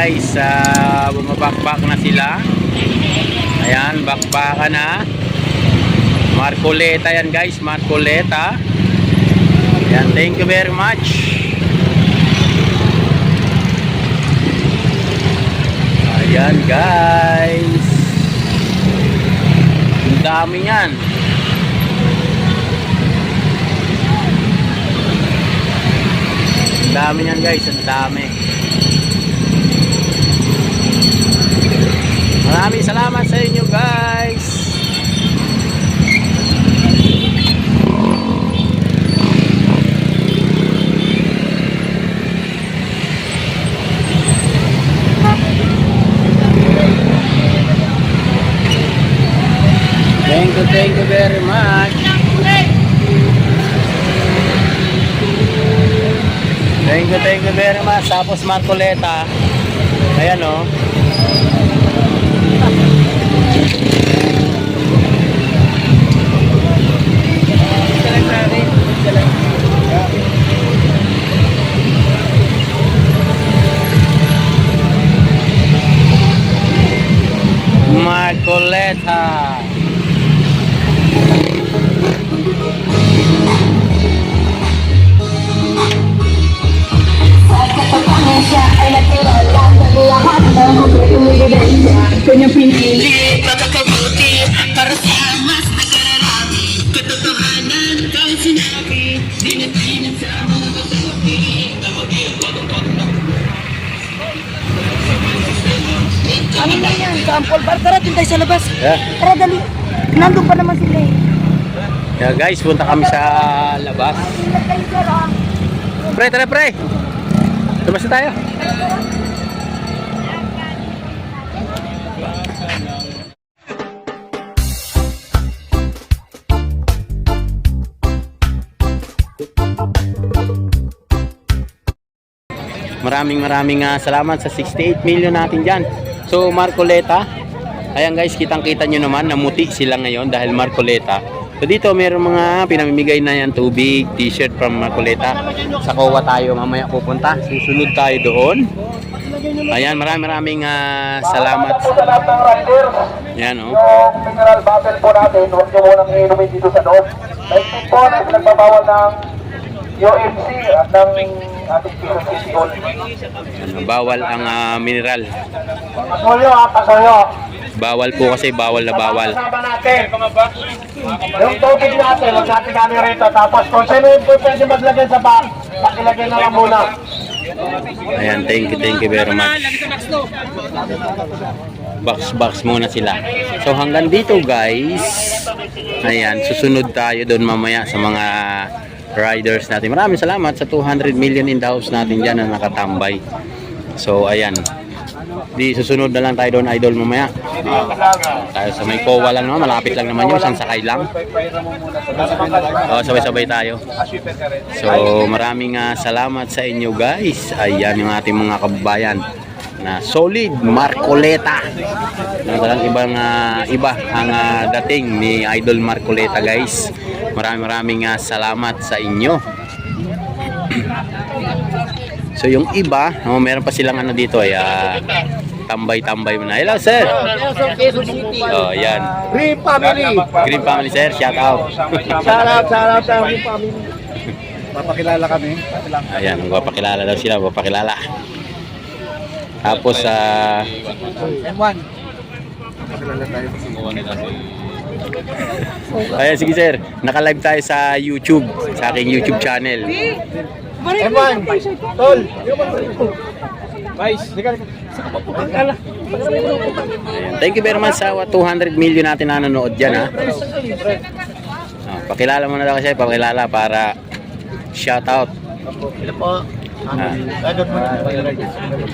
guys, bumabakbak na sila. Ayan, bakbakan na. Marcoleta yan guys, Marcoleta. Ayan, thank you very much. Ayan guys, ang dami yan. Ang dami yan guys, ang dami. Maraming salamat sa inyo guys. Thank you very much. Thank you very much. Tapos Marcoleta. Ayan o. Marcoleta. Kanyang pinili, pagkakabuti para sa mas nakararami. Katotohanan, kahit sinabi, dinatinan sa mga katabi. Ano na yan? Sample bar, tara tayo sa labas. Yeah. Tara dali, nandun pa naman sila eh. Yeah, guys, punta kami sa labas. Pre, tara pre. Labas na tayo. Maraming salamat sa 68 million natin dyan. So Marcoleta, ayan guys, kitang-kita nyo naman, namuti sila ngayon dahil Marcoleta. So dito meron mga pinamimigay na yan, tubig, t-shirt from Marcoleta. Sa Kowa tayo mamaya pupunta, susunod tayo doon. Ayan, maraming salamat. Yan o. Yung mineral bottle po natin, huwag nyo munang iinumin dito sa loob. Like po na pinagbabawal ng UMC at ng ating PCCO. Bawal ang mineral. Pasuyo pasuyo. Bawal po kasi bawal na bawal. Kasama natin. Yung tubig natin, huwag natin kami rito. Tapos kung sino yung pwede maglagay sa bag, pakilagay na lang muna. Ayan, thank you very much. Box muna sila. So hanggang dito guys. Ayan, susunod tayo doon mamaya sa mga riders natin. Maraming salamat sa 200 million in the house natin dyan na nakatambay. So ayan, di susunod na lang tayo doon idol mamaya. Tayo sa may Kowa lang naman, malapit lang naman yun, isang sakay lang. Sabay-sabay tayo. So maraming salamat sa inyo guys. Ayan yung ating mga kababayan na solid Marcoleta. Talagang iba ang dating ni Idol Marcoleta guys. Maraming salamat sa inyo. So yung iba, meron pa silang dito ay tambay-tambay muna. Hello sir. Oh, yan. Green Family. Green Family sir, shout out. Shout out sa Green Family. Papakilala kami. Ayan, magpapakilala daw sila, magpapakilala. Tapos M1. Papakilala tayo. ayan, sige sir, naka-live tayo sa YouTube, sa aking YouTube channel. M1. Tol. Vice. Ayan, thank you very much sa 200 million natin na nanonood dyan ha. Pakilala mo na daw kasi, pakilala para shout out. Hello po.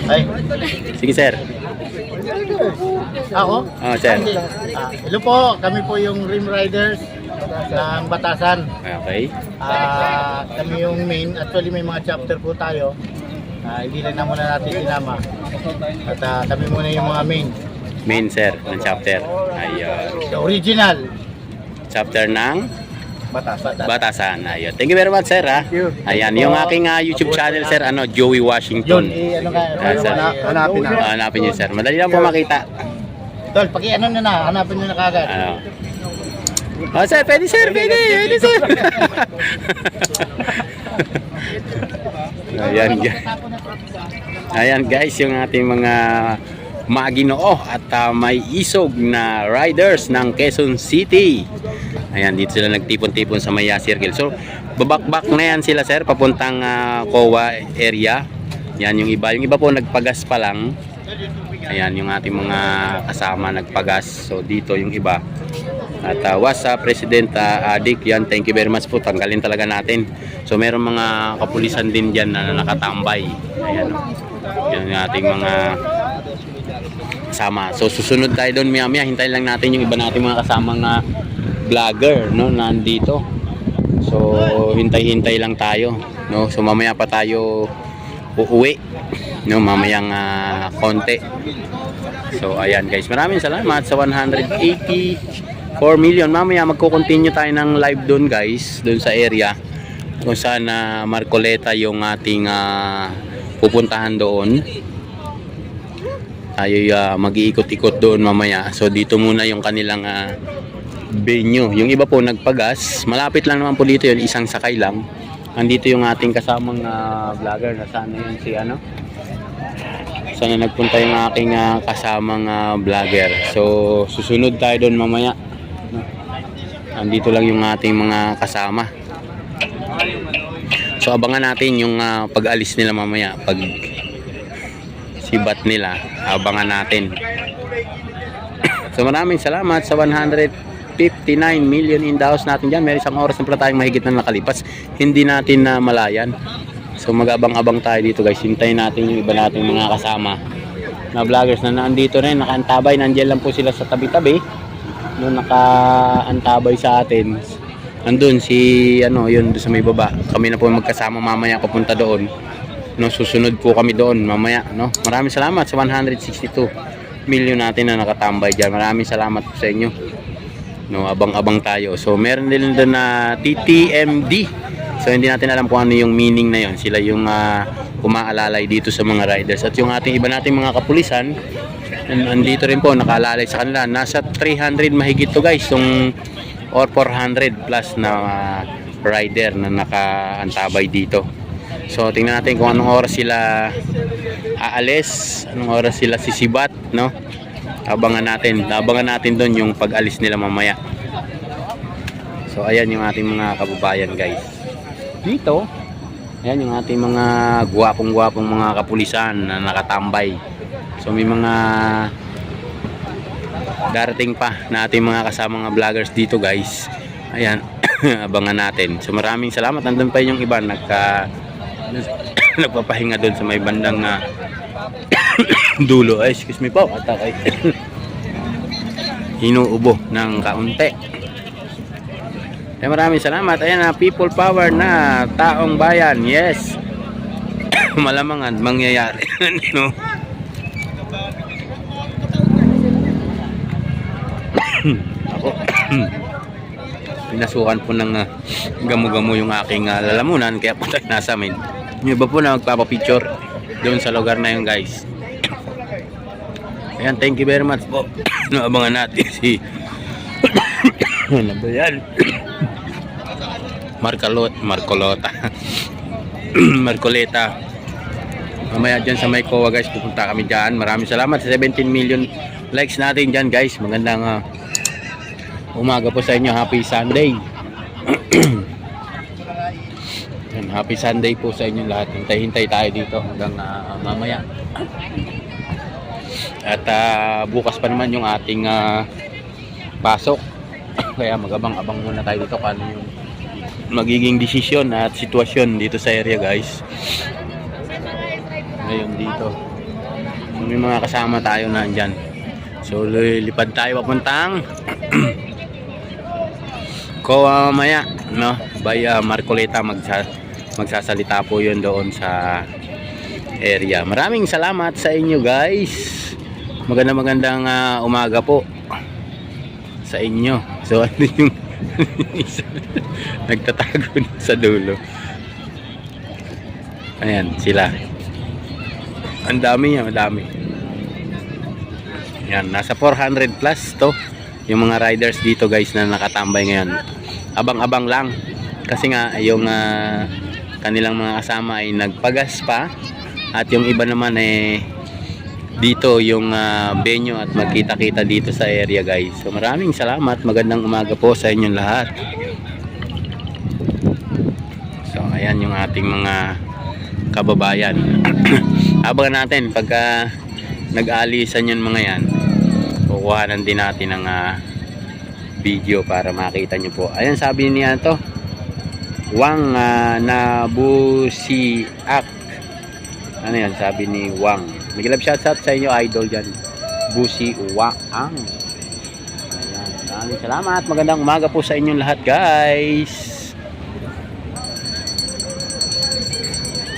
Ay. Sige sir. Ako? Oh sir. Hello po, kami po yung Rim Riders ng Batasan. Okay. Kami yung main, actually may mga chapter po tayo. Hindi lang na muna natin sinama. At kami muna yung mga Main sir ng chapter. Ayun. the original. Chapter ng Batasan. Ayun. Thank you very much, sir, ha. Ayan, yung aking YouTube channel, sir, Joey Washington. ano ka, Sir. hanapin na. Hanapin niyo, sir. Madali lang po makita. Tol, ano na, hanapin nyo na kagad. Oh, sir, pwede, sir. Pwede, sir. Ayan, guys, yung ating mga maginoo at may isog na riders ng Quezon City. Ayan, dito sila nagtipon-tipon sa Maya Circle. So, babakbak na yan sila, sir, papuntang COA area. Yan yung iba. Yung iba po nagpagas pa lang. Ayan, yung ating mga kasama nagpagas. So, dito yung iba. At what's up, President Dick? Yan, thank you very much po. Tanggalin talaga natin. So, meron mga kapulisan din dyan na nakatambay. Ayan, yan yung ating mga kasama. So, susunod tayo doon maya-maya. Hintayin lang natin yung iba nating mga kasamang vlogger, no, nandito. So, hintay-hintay lang tayo, no. So, mamaya pa tayo uuwi, no, mamayang konti. So, ayan, guys. Maraming salamat sa 184 million. Mamaya magko-continue tayo ng live doon, guys, doon sa area kung saan Marcoleta yung ating pupuntahan doon. Tayo mag-iikot-ikot doon mamaya. So, dito muna yung kanilang venue. Yung iba po nagpagas. Malapit lang naman po dito yun. Isang sakay lang. Andito yung ating kasamang vlogger. Nasaan na yun si Sana nagpunta yung aking kasamang vlogger. So, susunod tayo doon mamaya. Andito lang yung ating mga kasama. So, abangan natin yung pag-alis nila mamaya. Pag sibat nila, abangan natin. So, maraming salamat sa 159 million in the house natin dyan. May isang oras na pala tayong mahigit na nakalipas. Hindi natin na malayan. So, mag-abang-abang tayo dito, guys. Hintayin natin yung iba nating mga kasama na vloggers na nandito rin, nakaantabay. Nandiyan lang po sila sa tabi-tabi. No, nakaantabay sa atin. Nandun si yun doon sa may baba. Kami na po magkasama mamaya papunta doon. No, susunod po kami doon mamaya, no. Maraming salamat sa 162 million natin na nakatambay diyan. Maraming salamat po sa inyo. No, abang-abang tayo. So, meron din doon na TTMD. So, hindi natin alam kung ano yung meaning na yun. Sila yung umaalalay dito sa mga riders. At yung ating iba nating mga kapulisan, andito rin po, nakaalalay sa kanila. Nasa 300 mahigit to, guys. Yung or 400 plus na rider na nakaantabay dito. So, tingnan natin kung anong oras sila aalis, anong oras sila sisibat, no? Abangan natin doon yung pag-alis nila mamaya. So, ayan yung ating mga kababayan, guys. Dito, ayan yung ating mga gwapong-gwapong mga kapulisan na nakatambay. So, may mga darating pa na ating mga kasama mga vloggers dito, guys. Ayan, abangan natin. So, maraming salamat. Nandun pa yung iba nagpapahinga doon sa may bandang dulo. Ay, excuse me po. Atakay. Inuubo ng kaunti. Maraming salamat. Ayan na, people power na taong bayan. Yes. Malamangan mangyayari. No? Ako. Pinasukan po ng gamo-gamo yung aking lalamunan, kaya po tayo nasa amin. Yung iba po na magpapapicture doon sa lugar na yun, guys. Ayan, thank you very much po. Naabangan natin si ano ba yan? Marcoleta. Mamaya dyan sa may COA, guys, pupunta kami dyan. Maraming salamat sa 17 million likes natin dyan, guys. Magandang umaga po sa inyo. Happy Sunday. Happy Sunday po sa inyo lahat. Hintay-hintay tayo dito hanggang mamaya. At bukas pa naman yung ating pasok. Kaya magabang-abang muna tayo dito kung ano yung magiging desisyon at sitwasyon dito sa area, guys. Ngayon dito. So, may mga kasama tayo na andyan. So, lipad tayo papuntang COA mamaya, no? By Marcoleta, magsasalita po yun doon sa area. Maraming salamat sa inyo, guys. Magandang umaga po sa inyo. So, ano yung Nagtatago sa dulo. Ayan, sila. Ang dami yan, madami. Yan, nasa 400 plus to. Yung mga riders dito guys na nakatambay ngayon. Abang-abang lang. Kasi nga, yung kanilang mga kasama ay nagpagas pa. At yung iba naman dito yung venue at magkita-kita dito sa area guys. So maraming salamat. Magandang umaga po sa inyong lahat. So ayan yung ating mga kababayan. Abangan natin pagka nag-aalisan yung mga yan. Kukuhanan din natin ng video para makita nyo po. Ayan sabi niya to. Wang Nabusiak. Ano yan sabi ni Wang. Mag-love shoutout sa inyo idol dyan. Busi Waang. Ayan. Maraming salamat. Magandang umaga po sa inyong lahat guys.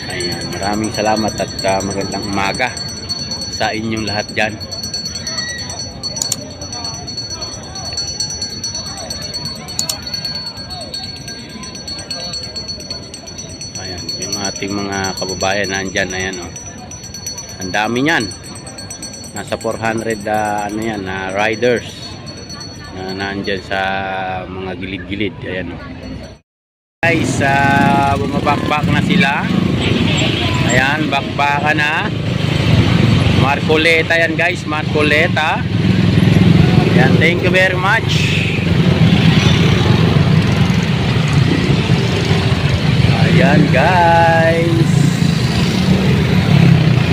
Ayan. Maraming salamat at magandang umaga sa inyong lahat dyan. Ayan. Yung ating mga kababayan nandyan. Ayan o. Ang dami niyan. Nasa 400 ano yan, riders na nandyan sa mga gilid-gilid. Ayan o. Guys, bumabakbak na sila. Ayan, bakbaka na. Marcoleta yan guys, Marcoleta. Ayan, thank you very much. Ayan guys.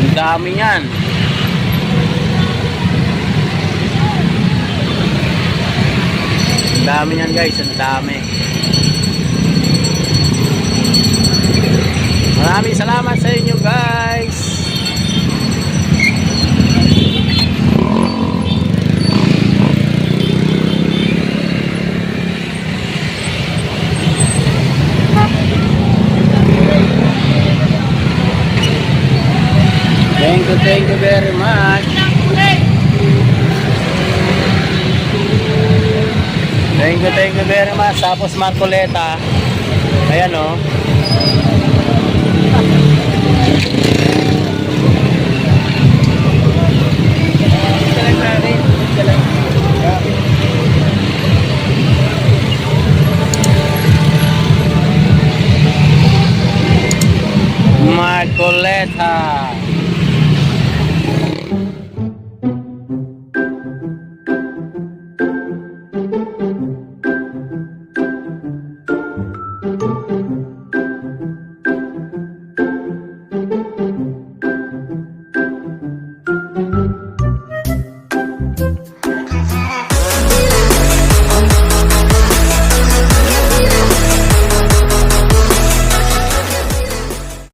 Ang dami yan. Ang dami yan guys, ang dami. Maraming salamat sa inyo guys. Thank you very much. Thank you very much. Tapos Marcoleta. Ayan o.